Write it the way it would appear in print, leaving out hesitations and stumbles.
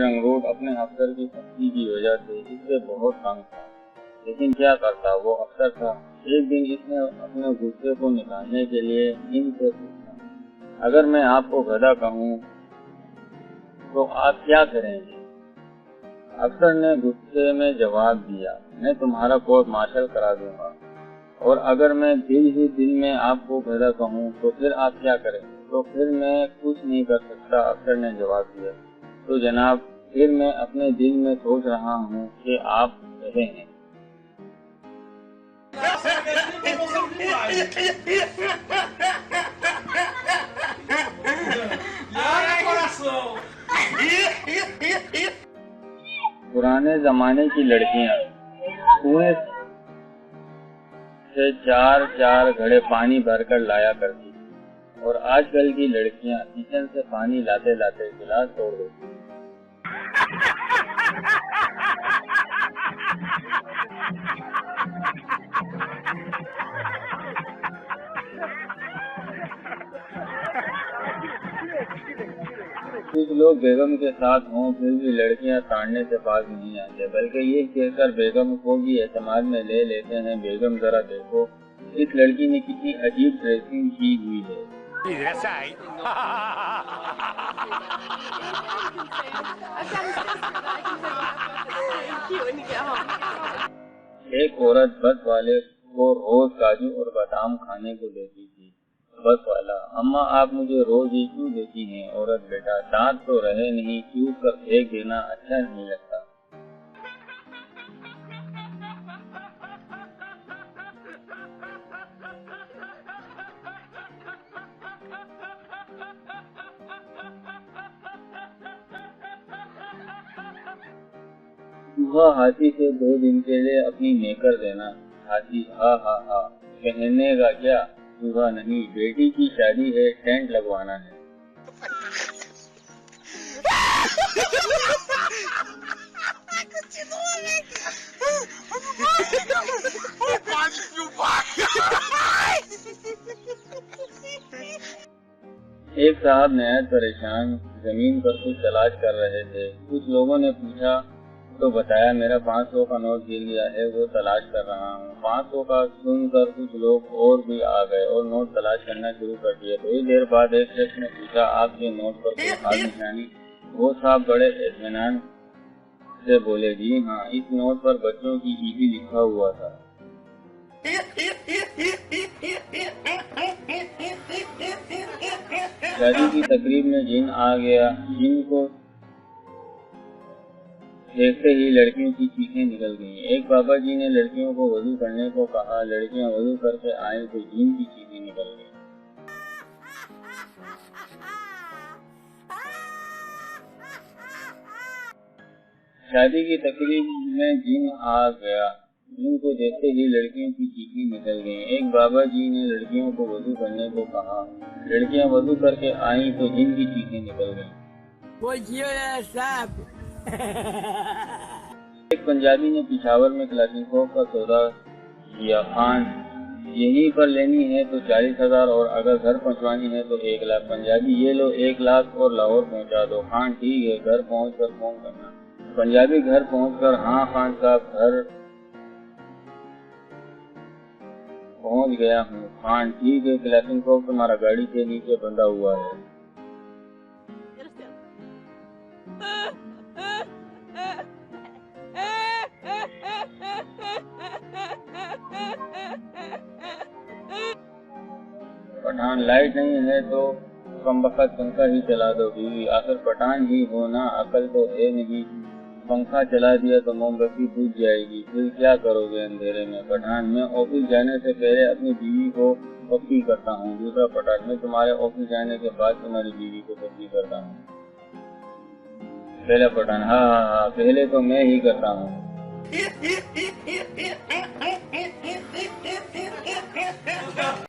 رنگروٹ اپنے افسر کی سختی کی وجہ سے اس سے بہت تنگ تھا، لیکن کیا کرتا، وہ افسر تھا۔ ایک دن اس نے اپنے غصے کو نکالنے کے لیے ان سے پوچھا، اگر میں آپ کو گدھا کہوں تو آپ کیا کریں گے؟ افسر نے غصے میں جواب دیا، میں تمہارا کورٹ مارشل کرا دوں گا۔ اور اگر میں دل ہی دل میں آپ کو گدھا کہوں تو پھر آپ کیا کریں گے؟ تو پھر میں کچھ نہیں کر سکتا، افسر نے جواب دیا۔ تو جناب، پھر میں اپنے دل میں سوچ رہا ہوں کہ آپ گدھے ہیں۔ پرانے زمانے کی لڑکیاں کنویں سے چار گھڑے پانی بھر کر لایا کرتی، اور آج کل کی لڑکیاں کچن سے پانی لاتے لاتے گلاس توڑ دیتی۔ کچھ لوگ بیگم کے ساتھ ہوں پھر بھی لڑکیاں تاڑنے سے باز نہیں آتے، بلکہ یہ کہہ کر بیگم کو بھی اعتماد میں لے لیتے ہیں، بیگم ذرا دیکھو اس لڑکی نے کتنی عجیب ڈریسنگ کی ہوئی ہے۔ ایک عورت بس والے کو روز کاجو اور بادام کھانے کو دیتی تھی۔ بس والا، اماں آپ مجھے روز ہی کیوں دیتی ہیں؟ عورت، بیٹا دانت تو رہے نہیں، چوس کر پھینک دینا اچھا نہیں لگتا۔ چوہا ہاتھی سے 2 دن کے لیے اپنی نیکر دینا۔ ہاتھی، ہا ہا ہا، پہننے گا کیا؟ چوہا، نہیں، بیٹی کی شادی ہے، ٹینٹ لگوانا ہے۔ ایک صاحب نہایت پریشان زمین پر کچھ تلاش کر رہے تھے۔ کچھ لوگوں نے پوچھا تو بتایا، میرا 500 کا نوٹ گر گیا ہے، وہ تلاش کر رہا ہوں۔ 500 کا سن کر کچھ لوگ اور بھی آ گئے اور نوٹ تلاش کرنا شروع کر دیا۔ تھوڑی دیر بعد ایک شخص نے پوچھا، آپ کے نوٹ پر کوئی خاص نشانی؟ وہ صاحب بڑے اطمینان سے بولے، جی ہاں، اس نوٹ پر بچوں کی عیدی لکھا ہوا تھا۔ شادی کی تقریب میں جن آ گیا، جن کو دیکھتے ہی لڑکیوں کی چیخیں نکل گئیں۔ ایک بابا جی نے لڑکیوں کو وضو کرنے کو کہا، لڑکیاں وضو کر کے آئیں تو جن کی چیخیں نکل گئیں۔ شادی کی تقریب میں جن آ گیا، جن کو دیکھتے ہی لڑکیوں کی چیخیں نکل گئیں۔ ایک بابا جی نے لڑکیوں کو وضو کرنے کو کہا، لڑکیاں وضو کر کے آئیں تو جن کی چیخیں نکل گئیں۔ ایک پنجابی نے پشاور میں کلاشنکوف کا سودا کیا، خان یہیں پر لینی ہے تو 40,000 اور اگر گھر پہنچوانی ہے تو 1 لاکھ۔ پنجابی، یہ لو 1 لاکھ اور لاہور پہنچا دو۔ خان، ٹھیک ہے، گھر پہنچ کر فون کرنا۔ پنجابی، گھر پہنچ کر، ہاں خان صاحب، گھر پہنچ گیا ہوں۔ خان، ٹھیک ہے، کلاشنکوف تمہارا گاڑی کے نیچے بندھا ہوا ہے۔ پٹھان، لائٹ نہیں ہے تو کم وقت پنکھا ہی چلا دو بیوی، آخر پٹھان ہی ہو نا، عقل تو ہے نہیں، پنکھا چلا دیا تو موم بتی بجھ جائے گی، پھر کیا کرو گے اندھیرے میں؟ پٹھان، میں آفس جانے سے پہلے اپنی بیوی کو پکی کرتا ہوں۔ دوسرا پٹھان، میں تمہارے آفس جانے کے بعد تمہاری بیوی کو پکی کرتا ہوں۔ پہلا پٹھان، ہاں ہاں ہاں، پہلے تو میں ہی کرتا ہوں۔